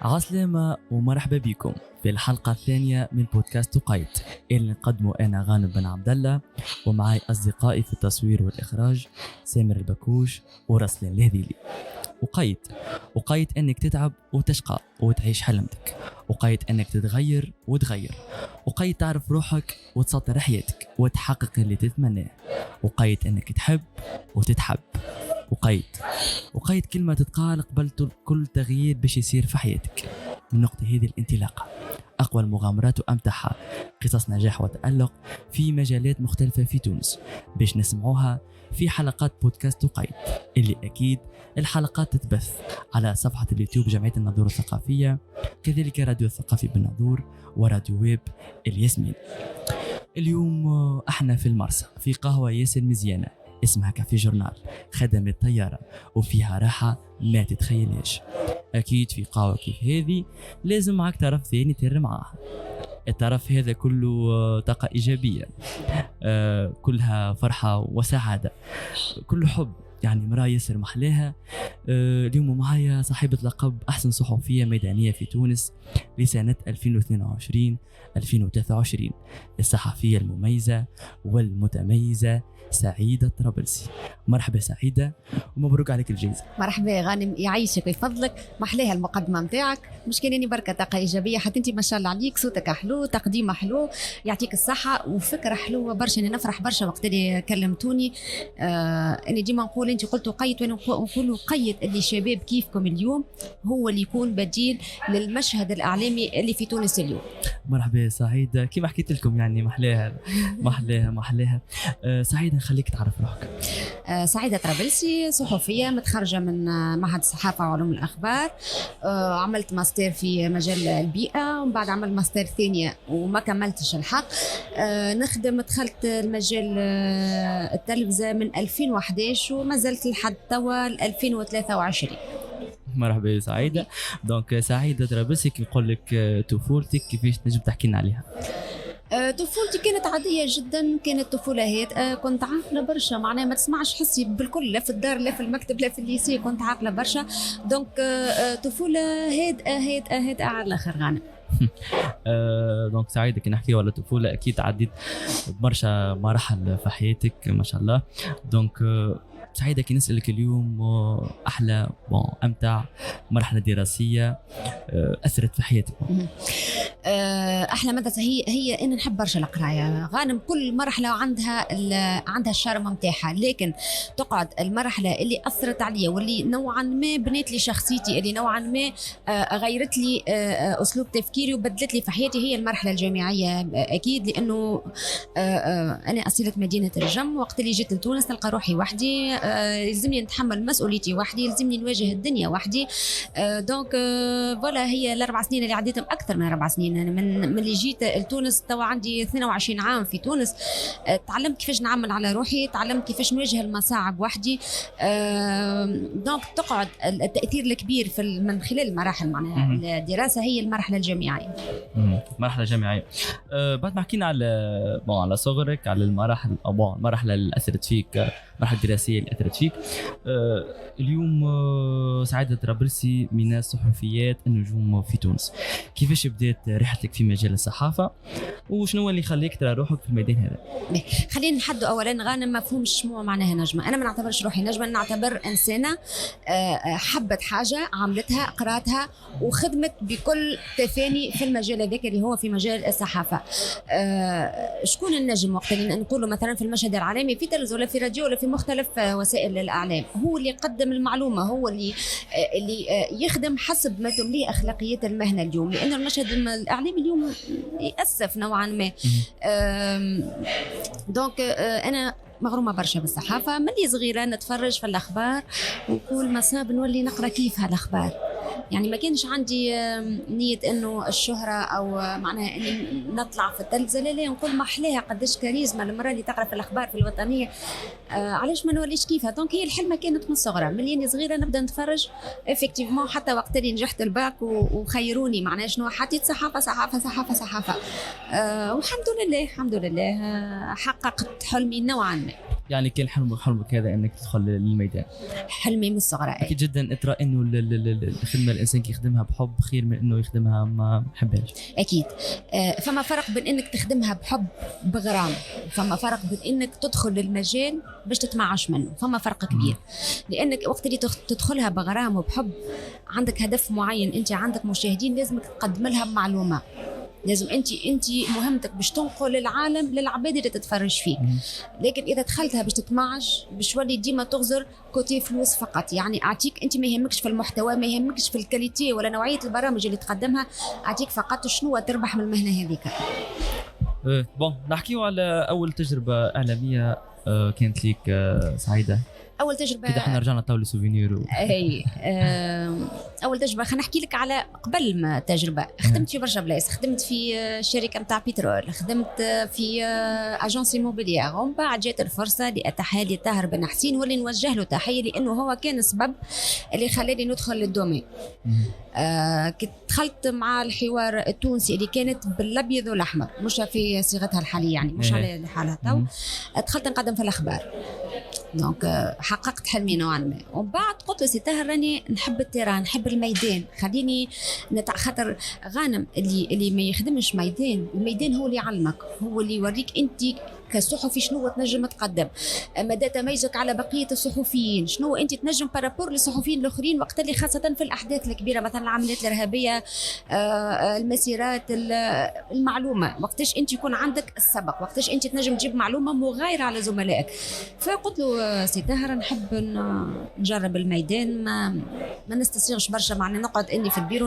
عسلامة ومرحبا بكم في الحلقة الثانية من بودكاست قيد اللي نقدمه أنا غانم بن عبد الله ومعي أصدقائي في التصوير والإخراج سامر البكوش ورسلان الهذيلي. وقيد أنك تتعب وتشقى وتعيش حلمتك، وقيد أنك تتغير وتغير، وقيد تعرف روحك وتسطر حياتك وتحقق اللي تتمناه، وقيد أنك تحب وتتحب، وقيد كلمة تتقال قبل كل تغيير باش يصير في حياتك. من نقطة هذه الانطلاقة أقوى المغامرات وأمتعها قصص نجاح وتألق في مجالات مختلفة في تونس باش نسمعوها في حلقات بودكاست قيد، اللي أكيد الحلقات تتبث على صفحة اليوتيوب جمعية الناظور الثقافية، كذلك راديو الثقافي بالناظور وراديو ويب الياسمين. اليوم احنا في المرسى في قهوة ياسر مزيانة اسمها كافي جورنال، خدمة طيارة وفيها راحة ما تتخيلهاش. أكيد في قهوة كيف هذه لازم معك طرف ثاني تر معاه، الطرف هذا كله طاقة إيجابية، كلها فرحة وسعادة، كله حب، يعني مرأة ياسر محلاها. اليوم معايا صاحبة لقب أحسن صحفية ميدانية في تونس لسنة 2022-2023، الصحفية المميزة والمتميزة سعيدة طرابلسي. مرحبا سعيدة ومبروك عليك الجائزة. مرحبا غانم، يعيشك ويفضلك، محلاها المقدمة متاعك، مش كانني بركة طاقة إيجابية، حتى أنت ما شاء الله عليك، صوتك حلو، تقديم حلو، يعطيك الصحة وفكرة حلوة برشا. أنا نفرح برشا وقت اللي كلمتوني. أنا ديما نقول أنت قلتوا قيد وأنا نقول قيد اللي شباب كيفكم اليوم هو اللي يكون بديل للمشهد الإعلامي اللي في تونس اليوم. مرحبا سعيدة، كيف حكيت لكم يعني محلاها. سعيدة نخليك تعرف روحك. سعيدة طرابلسي، صحفية متخرجة من معهد الصحافة وعلوم الأخبار. عملت ماستر في مجال البيئة ومن بعد عملت ماستر ثانية وما كملتش الحق. دخلت المجال التلفزة من 2011 وما زلت لحد توا 2023. مرحبا سعيدة. دونك سعيدة طرابلسي كي نقول لك طفولتك كيفاش تنجم تحكي لنا عليها؟ طفولتي كانت عادية جدا، كانت طفولة هيك، كنت عاقلة برشا، معناها ما تسمعش حسي بالكل، لا في الدار لا في المكتب لا في الليسي، كنت عاقلة برشا. دونك طفولة هيد على الآخر غانم. دونك سعيدة كي نحكي على طفولة أكيد عديت برشا مراحل في حياتك ما شاء الله. دونك سعيدة كي نسألك اليوم أحلى أمتع مرحلة دراسية أثرت في حياتك. أحلى مدرسة هي أنا نحب برشا القراية غانم. كل مرحلة عندها الشارم متاعها، لكن تقعد المرحلة اللي أثرت عليا واللي نوعا ما بنيت لي شخصيتي، اللي نوعا ما غيرت لي أسلوب تفكيري وبدلت لي في حياتي، هي المرحلة الجامعية أكيد. لأنه أنا أصيلة مدينة الرجم، وقت اللي جيت لتونس نلقى روحي وحدي، يلزمني نتحمل مسؤوليتي وحدي، يلزمني نواجه الدنيا وحدي. دونك فوالا هي الأربع سنين اللي عديتهم، أكثر من 4 سنين. أنا من اللي جيت لتونس توا عندي 22 عام في تونس. تعلمت كيفاش نعمل على روحي، تعلمت كيفاش نواجه المصاعب وحدي. دونك تقعد التأثير الكبير من خلال المراحل، معناها الدراسة هي المرحلة الجامعية. مرحلة جامعية. بعد ما حكينا على صغرك، على المراحل اللي أثرت فيك، مرحلة دراسية اللي أثرت فيك. اليوم سعيدة طرابلسي من الصحفيات النجوم في تونس. كيفاش بدأت رحلتك في مجال الصحافة وشنو اللي خليك ترى روحك في الميدان هذا؟ خلينا نحدد أولا غانم مفهوم شنو معناها نجمة. أنا ما نعتبرش روحي نجمة، نعتبر إنسانة حبت حاجة، عملتها، قراتها وخدمت بكل تفاني في المجال هذاك اللي هو في مجال الصحافة. شكون النجم وقت اللي نقوله مثلا في المشهد العالمي في تلفزيون ولا في راديو ولا في مختلف وسائل الإعلام؟ هو اللي يقدم المعلومة، هو اللي يخدم حسب ما تمليه أخلاقيات المهنة اليوم. لأن المشهد الإعلامي اليوم يأسف نوعا ما. دونك أنا مغرومة برشا بالصحافة، ملي صغيرة نتفرج في الأخبار ونقول مصاب نولي نقرأ كيف هالأخبار. يعني ما كانش عندي نية انه الشهرة او معناها اني نطلع في التلفزة، لا نقول محلاها قداش كاريزما المرة اللي تقرأ في الاخبار في الوطنية، علاش ما نوليش كيفها. دونك هي الحلمة كانت من الصغرى، من اللي صغيرة نبدا نتفرج افكتيفمون. حتى وقت اللي نجحت الباك وخيروني معناها شنو حطيت صحافة والحمد لله حققت حلمي نوعا ما. يعني كان حلمك هذا انك تدخل للميدان؟ حلمي من الصغر. اكيد جدا. ترى انه الخدمه الانسان يخدمها بحب خير من انه يخدمها ما بحبهاش. اكيد. فما فرق بين انك تخدمها بحب بغرام، فما فرق بين انك تدخل للمجال باش تتمعش منه، فما فرق كبير. لانك وقت اللي تدخلها بغرام وبحب عندك هدف معين، انت عندك مشاهدين لازمك تقدم لها معلومه، لازم انت مهمتك باش تنقل للعالم للعباد اللي تتفرج فيك. لكن اذا دخلتها باش تتمعش باش ولي ديما تغزر كوتي فلوس فقط. يعني اعطيك انت ما يهمكش في المحتوى، ما يهمكش في الكاليتي ولا نوعيه البرامج اللي تقدمها، اعطيك فقط شنو تربح من المهنه هذيك. بون نحكيو على اول تجربه اعلاميه كانت ليك سعيده. اول تجربه كده احنا رجعنا طاوله سوفينير اي اول تجربه خلينا نحكي لك على قبل ما تجربه. خدمت في برشا بلايص، خدمت في شركه نتاع بترول، خدمت في اجونس ايموبيليير، ومن بعد جات الفرصه لاتحادي طاهر بن حسين واللي نوجه له تحيه لانه هو كان السبب اللي خلاني ندخل للدومين. كنت دخلت مع الحوار التونسي اللي كانت بالابيض والاحمر، مش في صيغتها الحاليه يعني مش على حالها تو. دخلت نقدم في الاخبار، دونك حققت حلمي نوعا ما. ومن بعد قلت له سي طاهر راني نحب التيران، نحب الميدان، خليني خاطر غانم اللي ما يخدمش ميدان، الميدان هو اللي يعلمك، هو اللي يوريك انت كصحفي شنو تنجم تقدم، مدى تميزك على بقيه الصحفيين، شنو انت تنجم بارابور للصحفيين الاخرين وقت اللي خاصه في الاحداث الكبيره مثلا العمليات الارهابيه، المسيرات، المعلومه، وقتاش انت يكون عندك السبق، وقتاش انت تنجم تجيب معلومه مغايره على زملائك. فقلت له سي طاهر نحب نجرب الميدان، ما نستسيغش برشا معناها نقعد اني في البيرو،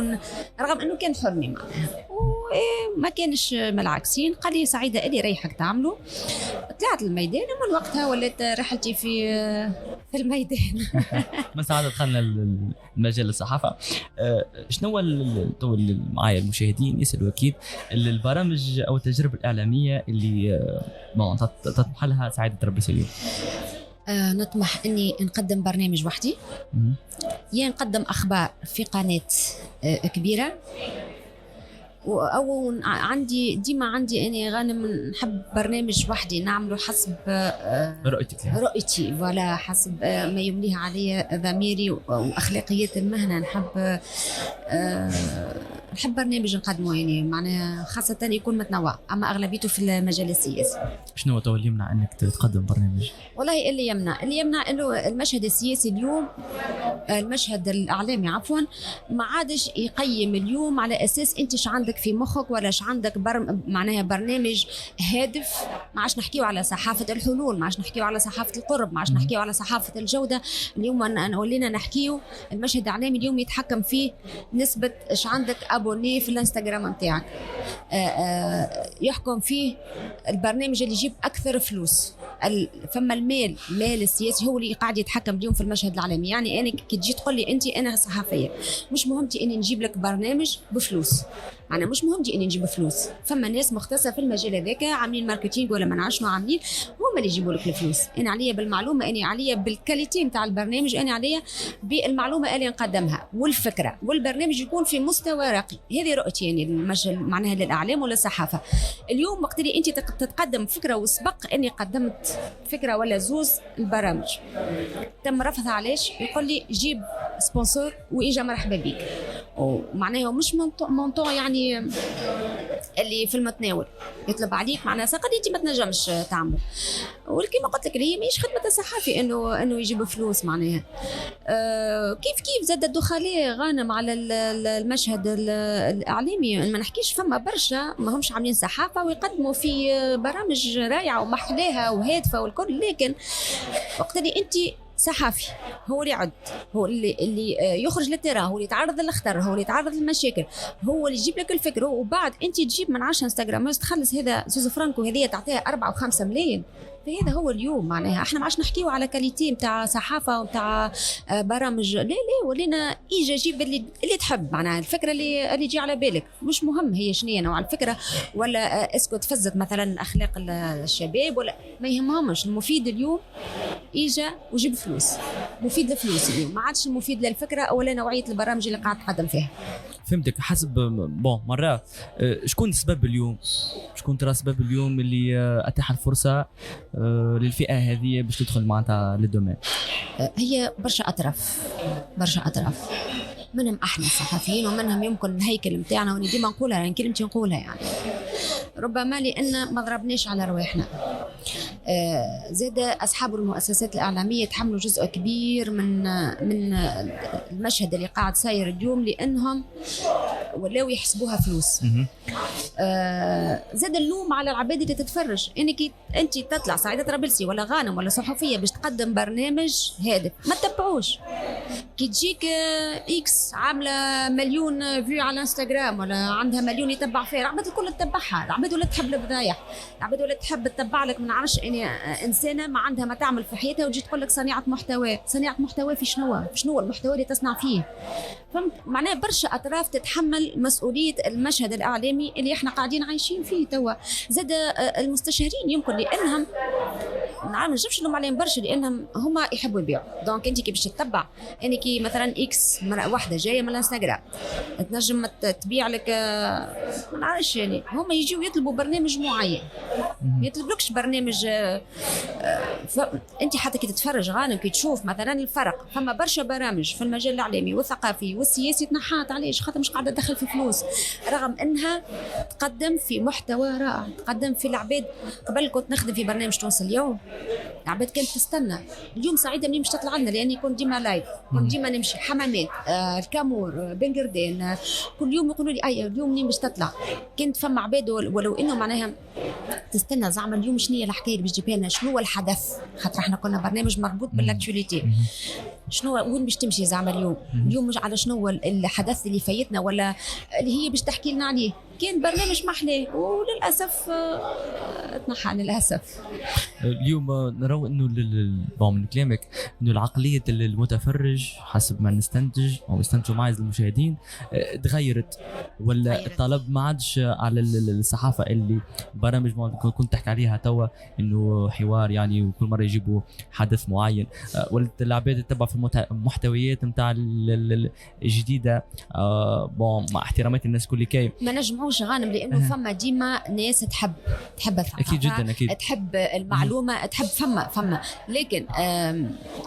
رغم انه كان حلمي معناها وما كانش ملعكسين. قال لي سعيده اللي ريحك تعمله. طلعت الميدان ومن وقتها ولات رحلتي في الميدان. من ساعة دخلنا المجال الصحافة. شنو معايا المشاهدين يسألوا أكيد البرامج أو التجربة الإعلامية اللي تطمح لها سعيدة ربي اليوم؟ نطمح أني نقدم برنامج وحدي، يا نقدم أخبار في قناة كبيرة، أو ديما عندي أني غانم نحب برنامج وحدي نعمله حسب رؤيتي ولا حسب ما يمليه علي ضميري وأخلاقيات المهنة. نحب برنامج نقدمه يعني معناها خاصة يكون متنوع، أما أغلبيته في المجال السياسي. شنو اللي يمنع أنك تقدم برنامج؟ والله اللي يمنع إنه المشهد السياسي اليوم، المشهد الإعلامي عفوا، ما عادش يقيم اليوم على أساس أنت شو عندك في مخك ولا شو عندك معناها برنامج هادف. ما عادش نحكيو على صحافة الحلول، ما عادش نحكيو على صحافة القرب، ما عادش نحكيو على صحافة الجودة. اليوم ولينا نحكيو المشهد الإعلامي اليوم يتحكم فيه نسبة ايش عندك ابوني في الانستغرام نتاعك، يحكم فيه البرنامج اللي يجيب اكثر فلوس. فما المال السياسي هو اللي قاعد يتحكم اليوم في المشهد العالمي. يعني انا كي تجي تقول لي انا صحفيه، مش مهمتي اني نجيب لك برنامج بفلوس، انا مش مهمتي اني نجيب فلوس. فما ناس مختصه في المجال هذاك عاملين ماركتينغ ولا ما نعرفش شنو عاملين، هما اللي يجيبوا لك الفلوس. انا عليا بالمعلومه، انا عليا بالكاليتي نتاع البرنامج، انا عليا بالمعلومه اللي نقدمها والفكره، والبرنامج يكون في مستوى راقي. هذه رؤيتي يعني معناها للاعلام ولا الصحافه. اليوم وقت اللي انت تتقدم فكره وسبق اني قدمت فكره ولا زوز البرامج تم رفضها، علاش؟ يقول لي جيب سبونسور واجا مرحبا بك، ومعناها مش مونطون يعني اللي في المتناول يطلب عليك معناها سقط انت ما تنجمش تعمل. ولكن ما قلت لك هي ماهيش خدمه الصحافي انه يجيب فلوس معناها. كيف زاد الدخلاء غانم على المشهد الاعلامي. ما نحكيش فما برشا ما همش عاملين صحافه ويقدموا في برامج رائعه ومحلاها وهادفه والكل، لكن وقت اللي انت صحفي هو اللي يعد، هو اللي يخرج للتيران، هو اللي يتعرض للخطر، هو اللي يتعرض للمشاكل، هو اللي يجيب لك الفكره. وبعد انت تجيب من 10 انستغرام تخلص هذا زوز فرانكو هذه تعطيها 4 و5 ملايين. فهذا هو اليوم معناها. احنا ما عادش نحكيو على كاليتي نتاع صحافه ونتاع برامج، لا ولينا اجا جيب اللي تحب معناها الفكره اللي يجي على بالك. مش مهم هي شنو نوع الفكره ولا اسكو تفزت مثلا اخلاق الشباب ولا ما يهمهمش. المفيد اليوم اجا وجيب فلوس، مفيد للفلوس اليوم، ما عادش مفيد للفكره ولا نوعيه البرامج اللي قاعد تقدم فيها. فهمتك. حسب مرات شكون السبب اليوم؟ شكون ترى سبب اليوم اللي اتاح الفرصه للفئه هذه باش تدخل معناتها للدومين؟ هي برشا اطراف منهم احنا الصحفيين ومنهم يمكن الهيكل نتاعنا، وانا ديما نقولها يعني كلمتي نقولها يعني ربما لان ما ضربناش على رواحنا. زاد اصحاب المؤسسات الاعلاميه تحملوا جزء كبير من المشهد اللي قاعد صاير اليوم، لانهم ولاو يحسبوها فلوس. زاد اللوم على العباد اللي تتفرج، انك انت تطلع سعيده طرابلسي ولا غانم ولا صحفيه باش تقدم برنامج هادف ما تتبعوش. كي تجيك اكس عامله مليون فيو على انستغرام ولا عندها مليون يتبع فيها، العباد الكل تتبعها، العباد ولا تحب الفضايح، العباد ولا تحب تتبع لك. ما نعرفش اني انسانه ما عندها ما تعمل في حياتها وتجي تقول لك صناعه محتوى في شنو المحتوى اللي تصنع فيه؟ فهمت معناها برشا اطراف تتحمل مسؤوليه المشهد الاعلامي اللي احنا قاعدين عايشين فيه توا. زاد المستشارين يمكن لانهم ما نجمش نلوم عليهم برشا، لانهم هما يحبوا يبيعوا. دونك انت كي باش تتبع يعني كي مثلا اكس واحده جايه من الانستغرام تنجم تبيع لك ما نعرفش، يعني هما يجيو يطلبوا برنامج معين، ما يطلبلكش برنامج. انت حتى كي تتفرج غانم كي تشوف مثلا الفرق، فما برشا برامج في المجال الاعلامي والثقافي والسياسي تنحات علاش؟ خاطر مش قاعده تدخل في فلوس، رغم انها تقدم في محتوى رائع، تقدم في العباد. قبل كنت نخدم في برنامج تونس اليوم، العباد كانت تستنى اليوم سعيده منين باش تطلع لنا، لاني كنت ديما لايف، كنت ديما نمشي حمامات الكامور بنقردان، كل يوم يقولوا لي اي اليوم منين باش تطلع. كنت فما عباد ولو انه معناها تستنى زعما اليوم شنو هي الحكايه اللي باش تجيب لنا، شنو هو الحدث، خاطر احنا كنا برنامج مربوط بالاكtualité. شنو وين باش تمشي زعما اليوم مش على شنو هو الحدث اللي فايتنا ولا اللي هي باش تحكي لنا عليه. كان برنامج محلاه وللاسف تنحى للاسف. اليوم نرى انه من كلامك انه العقليه المتفرج حسب ما نستنتج او يستنتجوا معي المشاهدين تغيرت، ولا الطلب ما عادش على الصحافه اللي برامج كنت تحكي عليها توا انه حوار يعني وكل مره يجيبوا حدث معين، ولا العباد تتبع في المحتويات نتاع الجديده. مع احترامات الناس كل كاي ما نجمعوش غانم، لانه فما ديما ناس تحب الثقافه، اكيد جدا اكيد تحب المعلومه، تحب فما لكن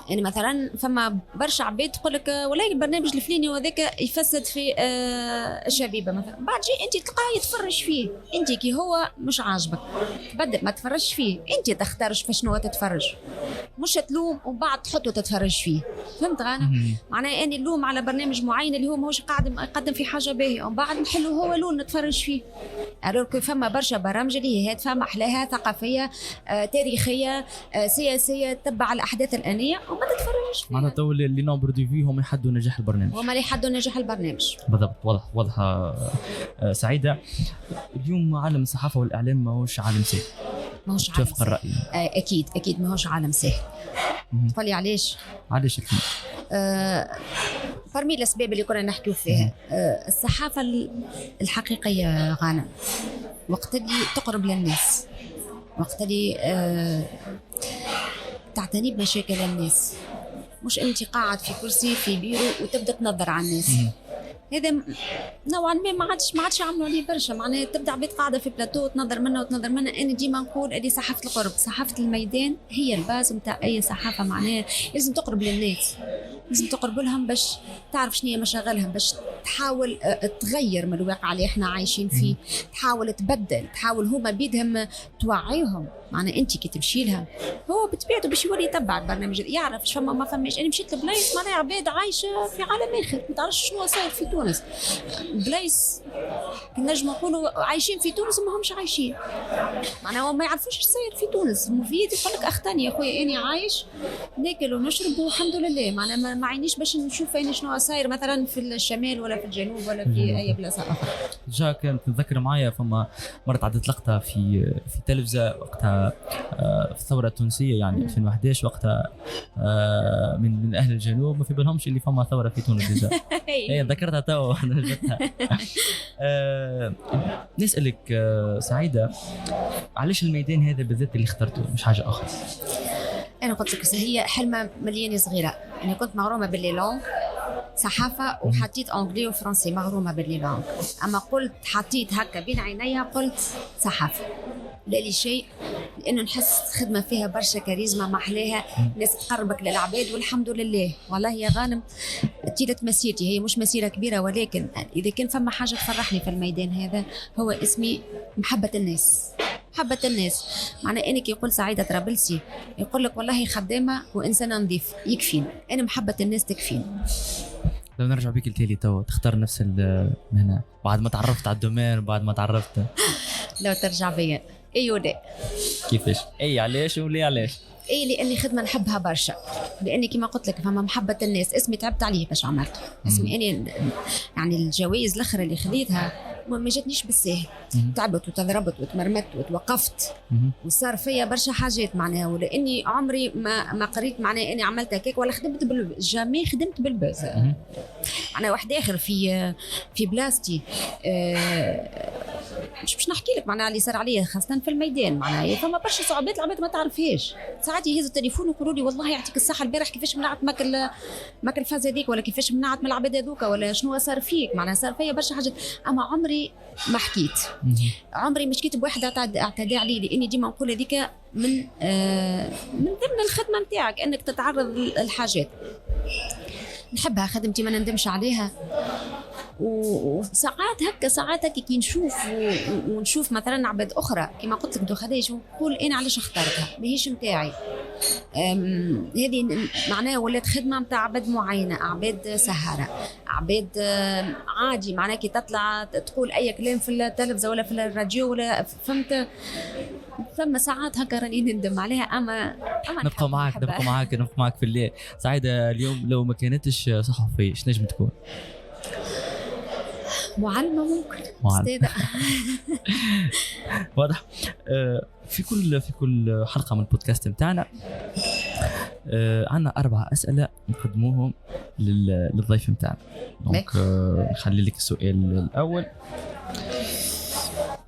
يعني مثلا فما برشا عباد تقول لك والله البرنامج الفلاني وذاك يفسد في الشبيبه مثلا، بعد جي انت تلقاه يتفرج فيه، انت كي هو مش عاجبك بدل ما تفرجش فيه انت تختار في شنو تتفرج، مش تلوم وبعد تحطه تتفرج فيه. فهمت غانم؟ معناها اني اللوم على برنامج معين اللي هو ماهوش قاعد يقدم في حاجه باهيه ومن بعد نحلو هو لون نتفرج فيه. الوغ فما برشا برامج اللي هي هادفه محلاها ثقافيه تاريخيه سياسيه تتبع الاحداث الانيه وما تتفرجش فيها. معناتها تو اللي نومبر دو في هم يحدوا نجاح البرنامج، هما اللي يحدوا نجاح البرنامج بالضبط. واضحه. سعيده، اليوم عالم الصحافه والاعلام ماهوش عالم سهل، ماهوش عالم توافق الراي؟ اكيد ماهوش عالم سهل. تقول لي علاش اكيد؟ برمي الاسباب اللي كنا نحكيو فيها. الصحافه الحقيقيه غانم وقت اللي تقرب للناس، وقت اللي تعتني بمشاكل الناس، مش انت قاعد في كرسي في بيرو وتبدا تنظر على الناس. هذا نوعا ما ما عادش عملوا عليه برشا، معناها تبدا عباد قاعده في بلاتو تنظر منها. انا ديما نقول اللي صحافه القرب، صحافه الميدان هي الباز نتاع اي صحافه، معناها لازم تقرب للناس، لازم تقرب لهم باش تعرف شنو هي مشاغلهم، باش تحاول تغير من الواقع اللي احنا عايشين فيه، تحاول تبدل، تحاول هما بيدهم توعيهم. معناها انت كي تمشي لها هو بطبيعته باش يولي يتبع البرنامج، يعرف اش فما ما فماش. انا مشيت لبلايص معناها عباد عايشه في عالم اخر، ما تعرفش شنو صاير في تونس. بلايص نجم نقولوا عايشين في تونس وما همش عايشين، معناها ما يعرفوش اش صاير في تونس. مفيد يقول لك اختاني يا خويا اني عايش ناكل ونشرب والحمد لله، معناها ما عينيش باش نشوف اين شنو صاير مثلا في الشمال ولا في الجنوب ولا في اي بلاصه اخرى. جا كانت نتذكر معايا فما مرت عدت لقطه في التلفزه وقتها في الثوره التونسيه يعني 2011 وقتها من اهل الجنوب ما في بالهمش اللي فما ثوره في تونس ديجا. هي ذكرتها تو انا جبتها. نسالك سعيده، علاش الميدان هذا بالذات اللي اخترته مش حاجه اخرى؟ انا قلت لك هي حلمه مليانه صغيره. انا كنت مغرومه باللي لونغ صحافه وحطيت انجلي وفرنسي، مغرومه باللي لونغ. اما قلت حطيت هكا بين عينيا قلت صحافه. لا لي شيء، لانه نحس خدمه فيها برشا كاريزما محلاها، ناس تقربك للعباد، والحمد لله. والله يا غانم طيله مسيرتي، هي مش مسيره كبيره، ولكن اذا كان فما حاجه تفرحني في الميدان هذا هو اسمي محبه الناس. محبة الناس، معناه انك يقول سعيدة طرابلسي يقول لك والله خدامة وانسانة نظيف يكفين، انا محبة الناس تكفين. لو نرجع بيك التالي تو تختار نفس المهنة بعد ما تعرفت على الدومين وبعد ما تعرفت؟ لو ترجع بيا ايوه لا. كيفاش؟ اي علاش وليه علاش؟ اي لاني خدمه نحبها برشا، لاني كما قلت لك فما محبه الناس. اسمي تعبت عليه باش عملته، اسمي اني يعني الجوائز الاخرى اللي خذيتها ما جاتنيش بالسهل. تعبت وتضربت وتمرمت وتوقفت وصار فيا برشا حاجات معناها، ولاني عمري ما قريت معناها اني عملت هكاك ولا خدمت جامي خدمت بالباز. انا واحد اخر في بلاستي مش باش نحكي لك معناها اللي صار عليا خاصه في الميدان، معناها فما برشا صعوبات العباد ما تعرفهاش. ساعات يهزوا التليفون ويقولوا لي والله يعطيك الصحه البارح كيفاش منعت ماكل الفاز هذيك، ولا كيفاش منعت من العباد هذوك، ولا شنو صار فيك. معناها صار فيا برشا حاجات، اما عمري ما حكيت، عمري ما شكيت بواحد اعتدى علي، لاني ديما نقول هذيك من ضمن الخدمه نتاعك انك تتعرض للحاجات. نحبها خدمتي ما نندمش عليها. وساعات هكا كي نشوف ونشوف مثلا عباد اخرى كما قلت لك دخليش ونقول انا علاش اخترتها ماهيش نتاعي. هذه معناها ولات خدمه نتاع عباد معينه، عباد سهره، عباد عادي معناها كي تطلع تقول اي كلام في التلفزه ولا في الراديو ولا فهمت. ثم ساعات هكا راني نندم عليها، اما نبقى معاك في الليل. سعيدة اليوم لو ما كانتش صحفية ايش نجم تكون؟ معلمة ممكن، استاذة. واضح. في كل حلقة من البودكاست متاعنا عندنا 4 أسئلة نقدموهم للضيف متاعنا. دونك نخلي لك السؤال الأول.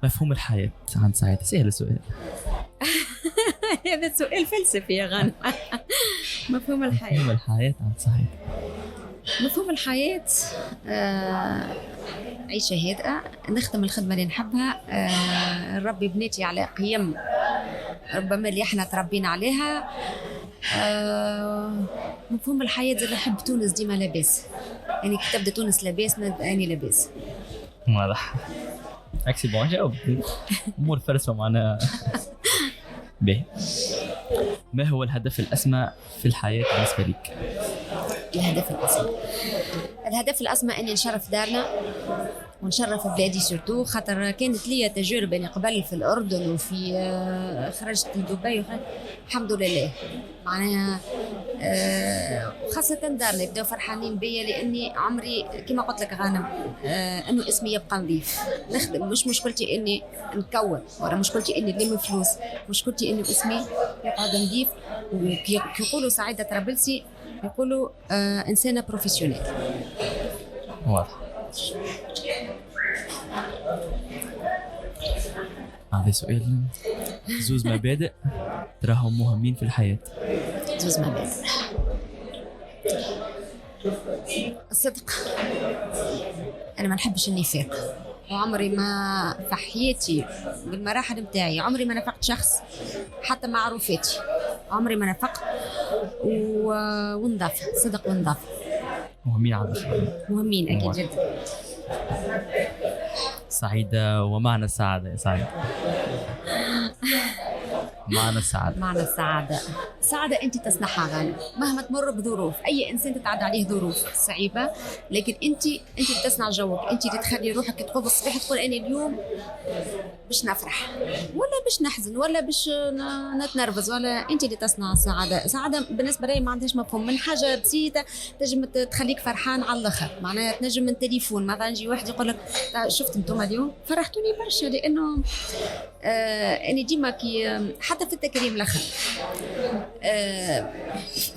مفهوم الحياة عند سعيد؟ سهل السؤال. هذا سؤال فلسفي يا غانم. مفهوم الحياة عند سعيد. مفهوم الحياة عيشة هادئة، نخدم الخدمة اللي نحبها، نربي بناتي على قيم ربما اللي احنا تربينا عليها. مفهوم الحياة زي نحب تونس ديما لاباس، يعني كي تبدا تونس لاباس أنا لاباس. واضح. اكسي بون جاوب امور فلسفة معنا. به. ما هو الهدف الأسمى في الحياة بالنسبة لك؟ الهدف الأسمى أني نشرف دارنا ونشرف بلادي سورتو، خاطر كانت لي تجارب يعني قبل في الأردن وفي خرجت لدبي الحمد لله معناها خاصة دارنا يبداو فرحانين بيا، لأني عمري كما قلت لك غانم أنه اسمي يبقى نظيف. نخدم، مش مشكلتي أني نكون ولا مشكلتي أني نلم فلوس، مشكلتي أنه اسمي يقعد نظيف. وكي يقولوا سعيدة طرابلسي يقولوا إنسانة بروفيسيونيل. واضح. هذا سؤال. زوز مبادئ تراهم مهمين في الحياة. زوز مبادئ. الصدق، أنا ما نحبش النفاق، وعمري ما في حياتي بالمراحل متاعي عمري ما نفقت شخص حتى مع عروفاتي، عمري ما نفقت. ونضاف صدق ونضاف مهمين على مهمين أكيد جدا. سعيدة ومعنى السعادة يا سعيدة. معنى السعادة. السعادة أنت تصنعها غانم مهما تمر بظروف. أي إنسان تتعدى عليه ظروف صعيبة، لكن أنت اللي تصنع جوك، أنت اللي تخلي روحك تقوم الصباح تقول أنا اليوم باش نفرح ولا باش نحزن ولا باش نتنرفز، ولا أنت اللي تصنع السعادة. السعادة بالنسبة لي ما عندهاش مفهوم، من حاجة بسيطة تنجم تخليك فرحان على الآخر. معناها تنجم من تليفون مثلا يجي واحد يقول لك شفت انتم اليوم فرحتوني برشا، لأنه أنا ديما كي حتى في التكريم الآخر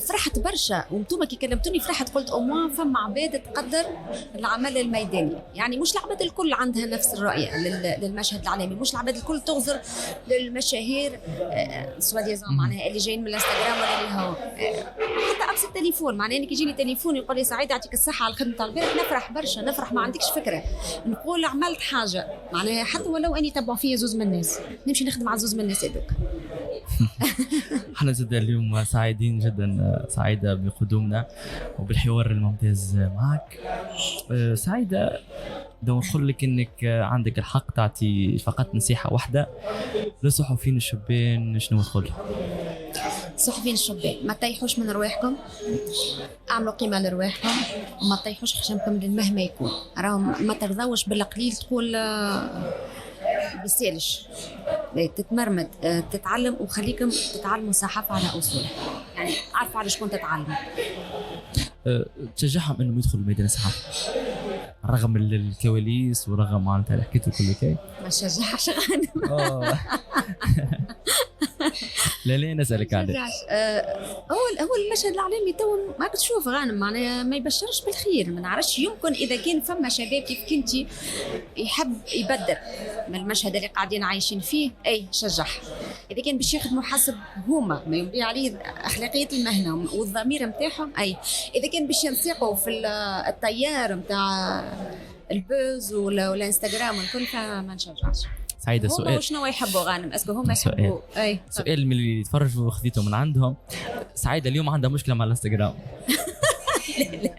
فرحت برشا، وانتم كي كلمتوني فرحت قلت أموا فما عباد تقدر العمل الميداني، يعني مش العباد الكل عندها نفس الرؤية للمشهد الإعلامي، مش العباد الكل تغزر للمشاهير سوا ديزون معناها اللي جايين من الانستغرام ولا اللي هو حتى أبسط تليفون، معناها كي يجيني تليفون يقول لي سعيد يعطيك الصحة على الخدمة تاع البارح، نفرح برشا، نفرح ما عندكش فكرة، نقول عملت حاجة معناها حتى ولو أني تبع فيا زوز من الناس نمشي نخدم على زوز من الناس هذوك. احنا زاد اليوم سعيدين جدا سعيدة بقدومنا وبالحوار الممتاز معك. سعيدة لو نقول لك انك عندك الحق تعطي فقط نصيحة واحدة للصحفيين الشبان، شنو تقول؟ الصحفيين الشبان ما تطيحوش من رواحكم، اعملوا قيمة لرواحكم وما تطيحوش خشمكم مهما يكون، راهم ما ترضوش بالقليل تقول بيسالش، تتمرمد تتعلم، وخليكم تتعلموا الصحافة على أصولها، يعني عارفة على شكون تتعلموا. تشجعهم انهم يدخلوا ميدان الصحافة رغم الكواليس ورغم معناتها اللي حكيته كل كاي؟ ما شجعش غانم. لا نسألك عليه. هو المشهد الإعلامي تو ما تشوف غانم معناها ما يبشرش بالخير، ما نعرفش يمكن إذا كان فما شباب كيف كنتي يحب يبدر من المشهد اللي قاعدين عايشين فيه، أي شجع. إذا كان باش يخدموا حسب هما ما يمضي عليه أخلاقية المهنة والضمير متاعهم، أي إذا كان باش ينسيقوا في التيار متاع البوز ولا الانستغرام والكل، فما نشجعش. سعيدة سؤال، شنو يحبوا غانم؟ اسكو هم يحبوا اي سؤال من اللي يتفرجوا وخذيته من عندهم. سعيدة اليوم عندها مشكلة مع الانستغرام. لا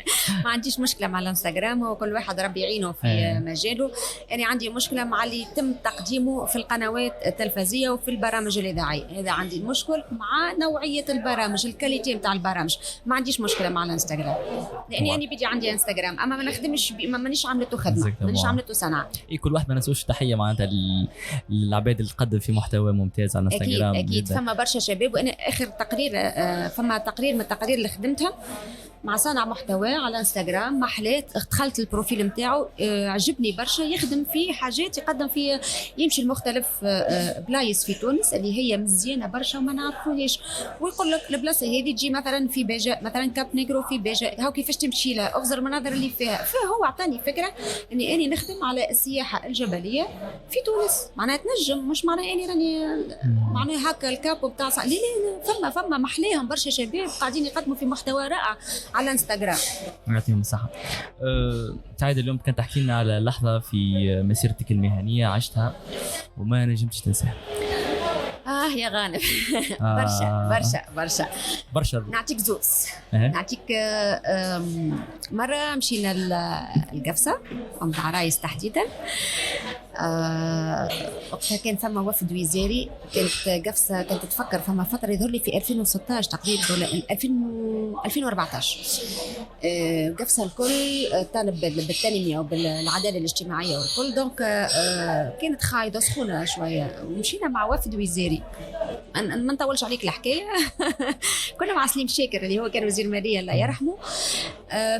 ما عنديش مشكلة مع الانستغرام، هو كل واحد ربي يعينه في مجاله. يعني عندي مشكلة مع اللي يتم تقديمه في القنوات التلفزية وفي البرامج الإذاعية، هذا عندي المشكل مع نوعية البرامج، الكاليتي نتاع البرامج. ما عنديش مشكلة مع الانستغرام لأني أنا بدي عندي انستغرام، أما ما نخدمش مانيش عملته خدمة، مانيش عملته صنعة. كل واحد ما نسوش تحية معناتها للعباد اللي تقدم في محتوى ممتاز على الانستغرام. أكيد فما برشا شباب، وأنا آخر تقرير فما تقرير من التقارير اللي خدمتها مع صانع محتوى على انستغرام محلات، دخلت البروفيل نتاعو عجبني برشا، يخدم في حاجات يقدم في يمشي المختلف بلايص في تونس اللي هي مزيانه برشا وما نعرفوهاش، ويقول لك البلاصه هذه تجي مثلا في باجا، مثلا كاب نيجرو في باجا، هاو كيفاش تمشي لها، افزر المناظر اللي فيها. فهو عطاني فكره اني اني نخدم على السياحه الجبليه في تونس، معناها تنجم، مش معناها اني راني معناها هكا الكابو بتاع لا فما محليهم برشا شباب قاعدين يقدموا في محتوى رائع على انستغرام. يعطيهم الصحة. سعيد اليوم كنت تحكي لنا على لحظة في مسيرتك المهنية عشتها وما نجمتش تنساها. يا غانم. برشا برشا برشا برشا. نعطيك زوز. نعطيك مرة مشينا القفصة أم عرايس تحديدا، وقتها كان فما وفد وزاري، كانت قفصة كانت تفكر فما فترة يظهر لي في 2016 تقريبا ولا 2014 قفصة الكل طالب بالتنمية وبالعدالة الاجتماعية والكل، دونك كانت خايدة سخونة شوية، ومشينا مع وفد وزاري. ما نطولش عليك الحكاية. كنا مع سليم شاكر اللي هو كان وزير المالية الله يرحمه،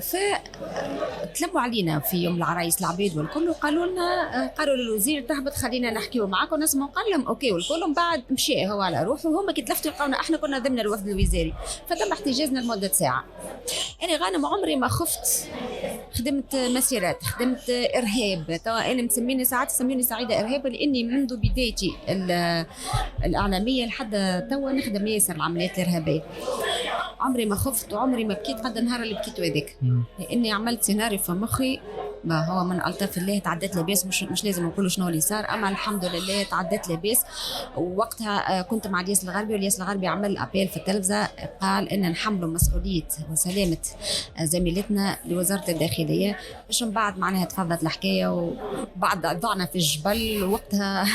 فتلموا علينا في يوم العرايس العبيد والكل، وقالوا لنا قالوا للوزير تهبط خلينا نحكيوا معاكم ونسمعوا، قال لهم اوكي والكل. بعد مشي هو على روحه، وهم كي تلفتوا لقاونا احنا كنا ضمن الوفد الوزاري، فتم احتجازنا لمدة ساعة. أنا غانم عمري ما خفت، خدمت مسيرات، خدمت إرهاب، توا أنا مسميني ساعات سميوني سعيدة إرهاب، لأني منذ بدايتي الإعلامية لحد توا نخدم ياسر العمليات الإرهابية. عمري ما خفت وعمري ما بكيت قد النهار اللي بكيت هذاك، لأني عملت سيناريو في مخي، ما هو من ألطف الله تعدت لاباس، مش لازم نقول شنو اللي صار، أما الحمد لله تعدت لاباس. ووقتها كنت مع الياس الغربي، والياس الغربي عمل أبيل في التلفزة، قال إن نحملوا مسؤولية وسلامة زميلتنا لوزارة الداخلية، باش من بعد معناها تفضلت الحكاية، وبعد ضعنا في الجبل وقتها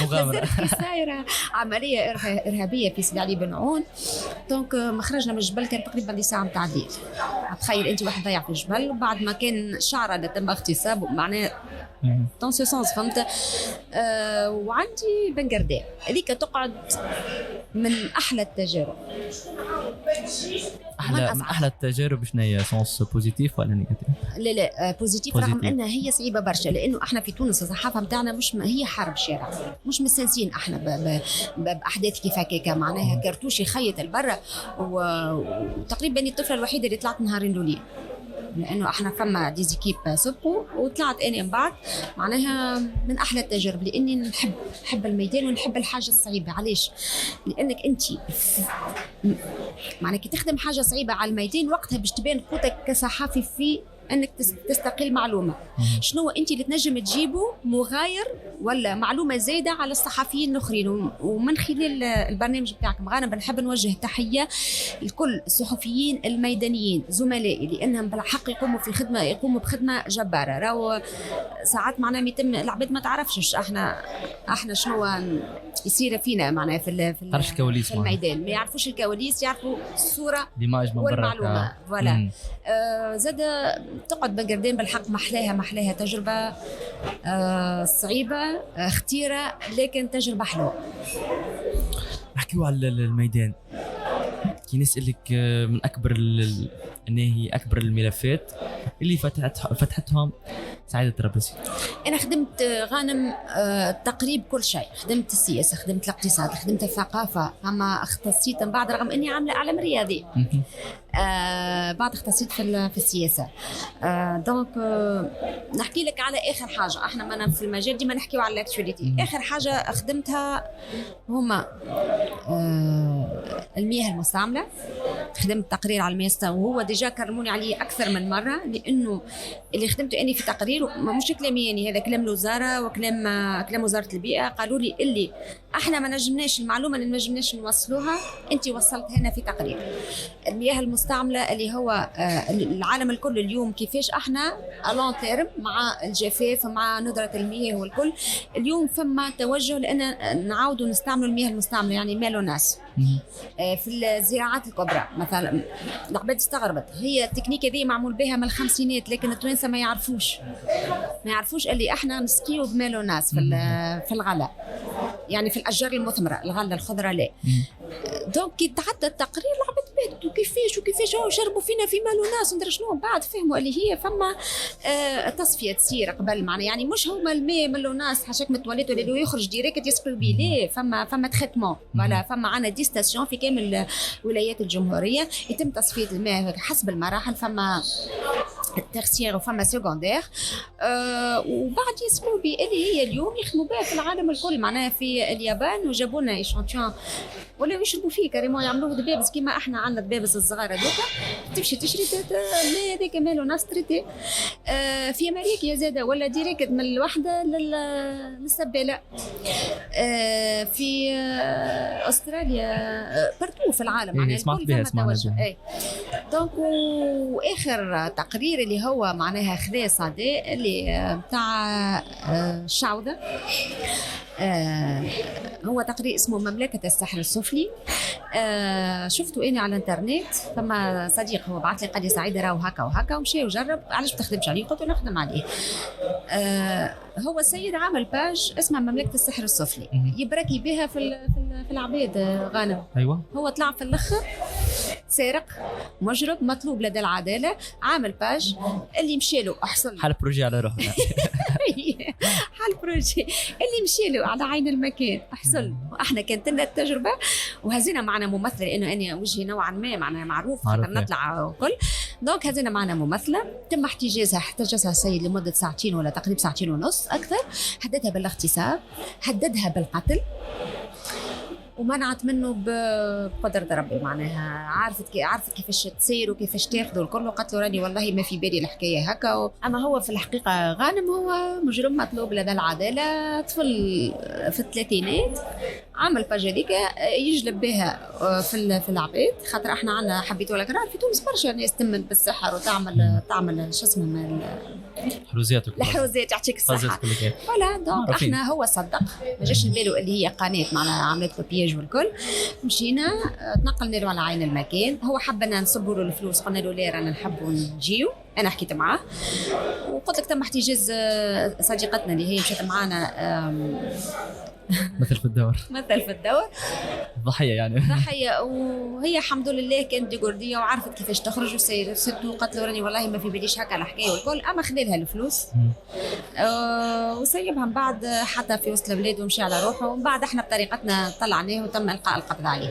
مغامرة صايرة عملية إرهابية في سيدي علي بن عون. دونك ما خرجنا من الجبل كان تقريبا لي ساعة متاع الليل. تخيل أنت واحد ضيع في الجبل، وبعد ما كان شعره تم اغتصابه معناه dans ce sens فهمت. وعندي بنقرداء هذيك تقعد من احلى التجارب. احلى التجارب شنو هي؟ سونس بوزيتيف ولا نيجاتيف؟ لا بوزيتيف، رغم انها هي صعيبه برشا، لانه احنا في تونس الصحافه نتاعنا مش هي حرب شارع، مش مستانسين احنا باحداث كيف هكاكا، معناها كرتوش يخيط البرة، وتقريبا الطفله الوحيده اللي طلعت نهارين الاولين، لانه احنا فما ديزيكيب سبقوا وطلعت اني من بعد. معناها من احلى التجارب، لاني نحب الميدان ونحب الحاجه الصعيبه. علاش؟ لانك انت معناها كي تخدم حاجه صعيبه على الميدان، وقتها باش تبان قوتك كصحافي في انك تستقل معلومه. شنو انت اللي تنجم تجيبه مغاير ولا معلومه زايده على الصحفيين الاخرين؟ ومن خلال البرنامج بتاعكم غانا بنحب نوجه تحيه لكل الصحفيين الميدانيين زملائي، لانهم بالحق يقوموا بخدمه جباره. راهو ساعات معناها يتم العباد ما تعرفش احنا شنو يصير فينا معناها في الميدان، ما يعرفوش الكواليس، يعرفوا الصوره والمعلومه. فوالا زاد تقعد بنقردين بالحق محلاها تجربه صعيبه اختيره، لكن تجربه حلوه. نحكيو على الميدان. كي نسألك من أكبر هي أكبر الملفات اللي فتحتهم سعيدة الطرابلسي. أنا خدمت غانم تقريب كل شيء، خدمت السياسة، خدمت الاقتصاد، خدمت الثقافة، أما اختصيت من بعد، رغم أني عاملة إعلام رياضي بعد اختصيت في السياسة. دونك نحكي لك على آخر حاجة. احنا ما في المجال ديما نحكيو على الاكتواليتي. آخر حاجة خدمتها هما المياه المستعملة. خدمت تقرير على المياه المستعملة، وهو ديجا كرموني عليه أكثر من مرة، لأنه اللي خدمته أني في تقرير مش كلامي يعني، هذا كلام الوزارة وكلام وزارة البيئة. قالوا لي اللي احنا ما نجمناش المعلومة اللي ما نجمناش نوصلوها، أنت وصلت هنا في تقرير. المياه المستعملة اللي هو العالم الكل اليوم كيفاش احنا الون تيرم مع الجفاف ومع ندرة المياه والكل، اليوم فما توجه لأن نعاودوا نستعملوا المياه المستعملة، يعني مالو ناس في الزراعات الكبرى مثلا. العباد استغربت، هي التكنيك هذه معمول بها من الخمسينات، لكن التوانسه ما يعرفوش اللي احنا نسقيو بمالو ناس في الغله، يعني في الاشجار المثمره، الغله الخضراء لا. دونك كي تعدى التقرير العباد باتوا كيفاش هو شربوا فينا في مالو ناس ندري شنو. بعد فهموا اللي هي فما تصفيه تصير قبل، معناها يعني مش هما الماء مالو ناس حاشاك من التواليت اللي يخرج ديريكت يسقيو بيه، لا فما تريتمون. فوالا فما عندنا دي ستاسيون في كامل ولايات الجمهوريه يتم تصفيه الماء حسب المراحل، فما الترسيير وفما سكوندير وبعد يسقوا به، اللي هي اليوم يخدموا بها في العالم الكل. معناها في اليابان وجابوا لنا ايشانتيون ولا يشربوا فيه كريمون، يعملوه دبابس كيما احنا عندنا دبابس الصغار هذوك، تمشي تشري الماء هذاك مالو ناس تريتي. في امريكا زاده ولا ديريكت من الوحده للسباله. في استراليا برتو في العالم، معناها الكل فما توجه. دونك واخر تقرير اللي هو معناها خذا صدى اللي بتاع الشعوذه، هو تقرير اسمه مملكة السحر السفلي. شفته اني على الانترنت، ثم صديق هو بعث لي قال لي سعيدة راهو هكا وهكا، ومشي وجرب. علاش ما تخدمش عليه؟ قلت له نخدم عليه. هو السيد عامل باج اسمها مملكة السحر السفلي، يبركي بها في العباد غانم. ايوه هو طلع في الاخر سارق مجرم مطلوب لدى العدالة، عامل باج اللي مشي له احسن حال بروجي على روحنا حال بروجي اللي مشي له على عين المكان احسن. احنا كانت لنا التجربه وهزينا معنا ممثله، لانه انا وجهي نوعا ما معناها معروف نطلع وكل. دونك هزينا معنا ممثله تم احتجازها السيد لمده ساعتين ولا تقريبا ساعتين ونص اكثر. هددها بالاغتصاب، هددها بالقتل، ومنعت منه بقدرة ربي. معناها عارفت كيفاش تصير وكيفاش تاخذوا الكل، وقالت له راني والله ما في بالي الحكايه هكا. اما هو في الحقيقه غانم هو مجرم مطلوب لدى العداله، طفل في الثلاثينات، عمل باج هذيك يجلب بها في العباد. خاطر احنا عندنا حبيتوا لك في تونس برشا ناس تمن بالسحر وتعمل شو اسمه الحروزات يعطيك الصحه. فوالا دونك احنا هو صدق، ما جاش بالو اللي هي قناه معناها عملت له بياج والكل. مشينا تنقلنا له على عين المكان، هو حبنا نصبوا له الفلوس، قلنا له لا رانا نحبوا نجيو. انا حكيت معاه وقلت لك تم احتجاز صديقتنا اللي هي مشات معانا مثل في الدور. مثل في الدور ضحيه يعني. ضحيه، وهي الحمد لله كانت جورديه وعرفت كيفاش تخرج وسير ستو قالت له راني والله ما في باليش هكا الحكايه والكل، اما خذ لها الفلوس وسيبها من بعد حتى في وسط البلاد ومشي على روحه، ومن بعد احنا بطريقتنا طلعناه وتم القاء القبض عليه.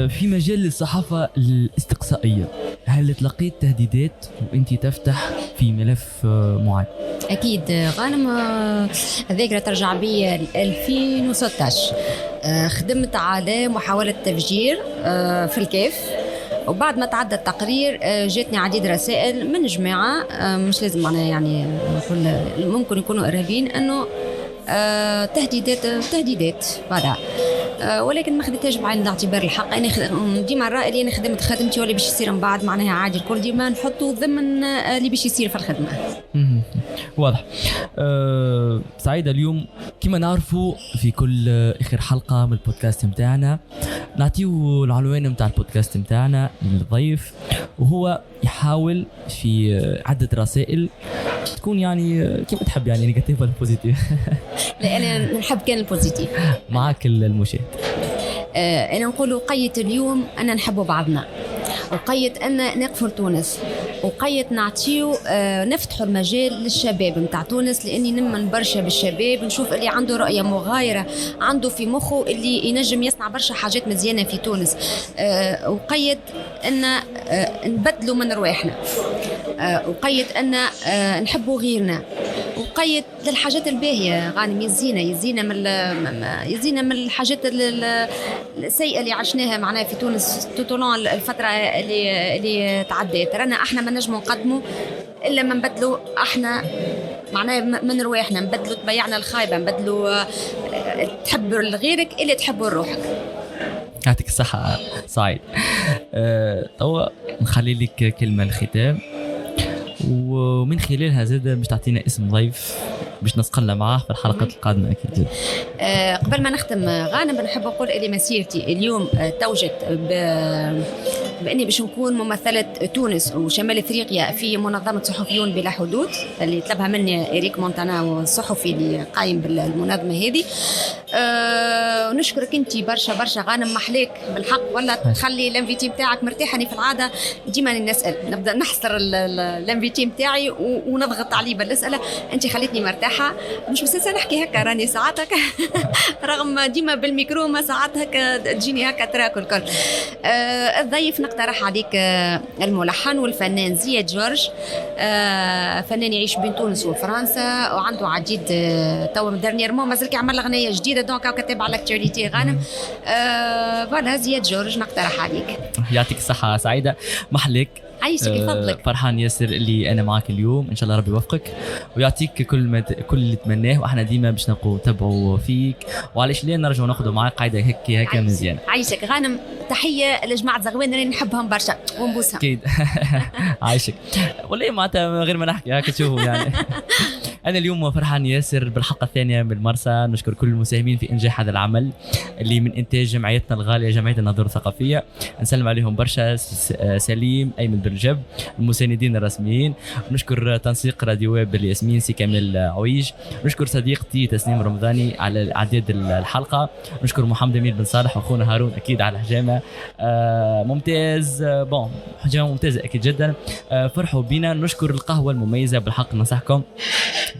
في مجال الصحافة الاستقصائية، هل تلقيت تهديدات وانت تفتح في ملف معين؟ اكيد غانم، الذاكره ترجع بي 2016 خدمت على محاوله تفجير في الكيف، وبعد ما تعدى التقرير جاتني عديد رسائل من جماعه مش لازم معناها يعني نقول ممكن يكونوا ارهابيين، انه تهديدات فوالا، ولكن ما خديتهاش بعين الاعتبار الحق. انا ديما الراي اللي انا خدمت خدمتي واللي باش يصير من بعد معناها عادي، الكل ديما نحطوا ضمن اللي باش يصير في الخدمه. واضح. سعيدة، اليوم كما نعرفوا في كل اخر حلقه من البودكاست متاعنا نعطيو العنوان متاع البودكاست متاعنا للضيف، وهو يحاول في عده رسائل تكون يعني كيف تحب، يعني نيجاتيف ولا بوزيتيف؟ لا انا نحب كان البوزيتيف. معك المشاهد. انا نقول وقيت اليوم ان نحبوا بعضنا، وقيت ان نقفل تونس، وقيت نعطيو نفتحوا المجال للشباب متاع تونس، لاني نمن برشا بالشباب، نشوف اللي عنده رؤيه مغايره، عنده في مخه اللي ينجم يصنع برشا حاجات مزيانه في تونس. وقيت ان نبدلوا من رواحنا، وقيت ان نحبوا غيرنا، وقيت للحاجات الباهيه غانم، يزينا من الحاجات السيئه اللي عشناها معناها في تونس طول الفتره اللي تعدت. رانا احنا ما نجموا نقدموا الا ما نبدلوا احنا معناها من رواحنا، نبدلوا طبيعنا الخايبه، نبدلوا تحب لغيرك اللي تحبه لروحك. يعطيك الصحه سعيد. توا نخلي لك كلمه الختام، ومن خلالها زاد باش تعطينا اسم ضيف باش نسقلنا معاه في الحلقات القادمه اكيد. قبل ما نختم غانم بنحب نقول اللي مسيرتي اليوم توجت باني باش نكون ممثله تونس وشمال افريقيا في منظمه صحفيون بلا حدود اللي طلبها مني إريك مونتانا، والصحفي اللي قايم بالمنظمه هذه. ونشكرك انت برشا غانم، محليك بالحق ولا تخلي الانفيتي نتاعك مرتاحه. في العاده ديما نسال نبدا نحصر الانفيتي نتاعي ونضغط عليه بالاسئله، انت خليتني مرتاحه، مش بس نحكي هكا راني ساعات هكا رغم ديما بالميكرو ما ساعات هكا تجيني هكا تراكل الكل. الضيف نقترح عليك الملحن والفنان زياد جورج، فنان يعيش بين تونس وفرنسا، وعنده عديد تو ديرنييرمون مازال كيعمل اغنيه جديده، دونك كتب على الاكتواليتي غانم. فوالا زياد جورج نقترح عليك. يعطيك الصحه سعيده، محلك عايشك بفضلك. فرحان ياسر اللي انا معك اليوم، ان شاء الله ربي يوفقك ويعطيك كل اللي تمناه، واحنا ديما باش نبقوا نتبعوا فيك، وعلاش لا نرجعوا ناخذوا معاك قاعده هكا مزيانه. عايشك غانم، تحيه لجماعه زغوان اللي نحبهم برشا ونبوسها اكيد. عايشك والله معناتها غير ما نحكي هكا تشوفوا يعني. أنا اليوم فرحان ياسر بالحلقة الثانية من المرسى. نشكر كل المساهمين في إنجاح هذا العمل اللي من إنتاج جمعيتنا الغالية جمعية الناظور الثقافية. نسلم عليهم برشا، سليم، أيمن بالجب، المساندين الرسميين. نشكر تنسيق راديو ويب الياسمين سي كامل عويج. نشكر صديقتي تسنيم رمضاني على إعداد الحلقة. نشكر محمد أمين بن صالح وأخونا هارون أكيد على هجامة ممتاز، هجامة ممتازة أكيد جدا، فرحوا بينا. نشكر القهوة المميزة بالحق، ننصحكم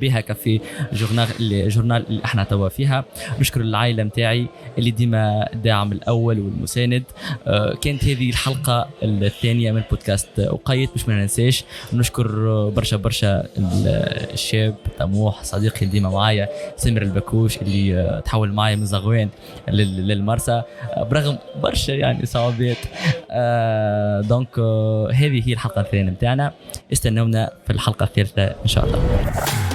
بها كفي جورنال اللي احنا توا فيها. نشكر العائله متاعي اللي ديما الداعم الاول والمساند. كانت هذه الحلقه الثانيه من بودكاست أقيت. مش ما ننساش نشكر برشا الشاب طموح صديقي اللي ديما معايا سمر البكوش اللي تحول معايا من زغوان للمرسى برغم برشا يعني صعوبات. دونك هذه هي الحلقه الثانيه متاعنا. استنونا في الحلقه الثالثه ان شاء الله.